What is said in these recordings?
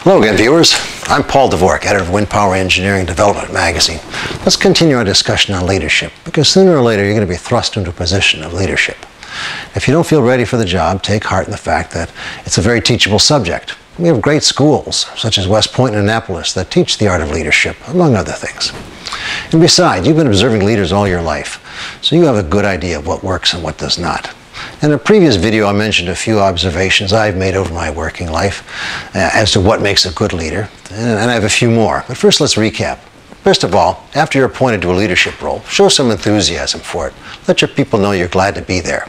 Hello again, viewers. I'm Paul Dvorak, editor of Wind Power Engineering Development magazine. Let's continue our discussion on leadership, because sooner or later you're going to be thrust into a position of leadership. If you don't feel ready for the job, take heart in the fact that it's a very teachable subject. We have great schools, such as West Point and Annapolis, that teach the art of leadership, among other things. And besides, you've been observing leaders all your life, so you have a good idea of what works and what does not. In a previous video, I mentioned a few observations I've made over my working life as to what makes a good leader, and I have a few more. But first, let's recap. First of all, after you're appointed to a leadership role, show some enthusiasm for it. Let your people know you're glad to be there.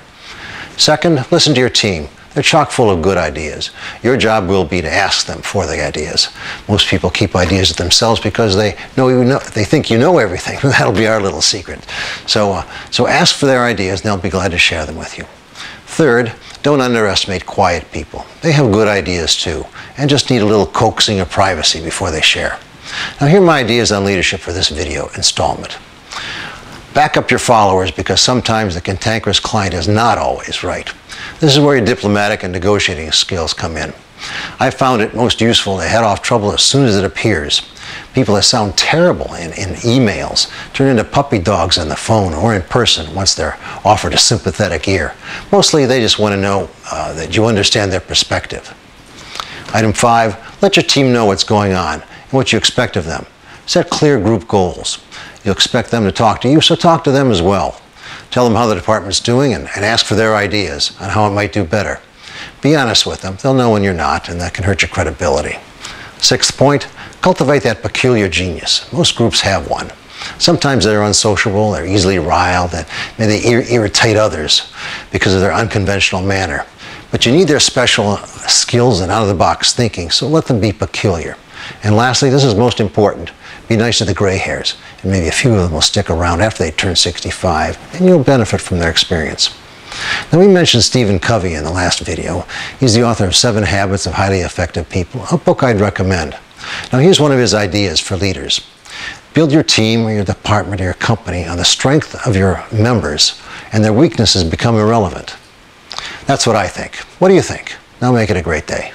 Second, listen to your team. They're chock full of good ideas. Your job will be to ask them for the ideas. Most people keep ideas to themselves because they think you know everything. That'll be our little secret. So ask for their ideas and they'll be glad to share them with you. Third, don't underestimate quiet people. They have good ideas too, and just need a little coaxing of privacy before they share. Now here are my ideas on leadership for this video installment. Back up your followers, because sometimes the cantankerous client is not always right. This is where your diplomatic and negotiating skills come in. I found it most useful to head off trouble as soon as it appears. People that sound terrible in emails turn into puppy dogs on the phone or in person once they're offered a sympathetic ear. Mostly they just want to know that you understand their perspective. Item 5, let your team know what's going on and what you expect of them. Set clear group goals. You'll expect them to talk to you, so talk to them as well. Tell them how the department's doing and ask for their ideas on how it might do better. Be honest with them. They'll know when you're not, and that can hurt your credibility. Sixth point, cultivate that peculiar genius. Most groups have one. Sometimes they're unsociable, they're easily riled, and they irritate others because of their unconventional manner. But you need their special skills and out-of-the-box thinking, so let them be peculiar. And lastly, this is most important, be nice to the gray hairs, and maybe a few of them will stick around after they turn 65, and you'll benefit from their experience. Now, we mentioned Stephen Covey in the last video. He's the author of 7 Habits of Highly Effective People, a book I'd recommend. Now, here's one of his ideas for leaders. Build your team or your department or your company on the strength of your members, and their weaknesses become irrelevant. That's what I think. What do you think? Now make it a great day.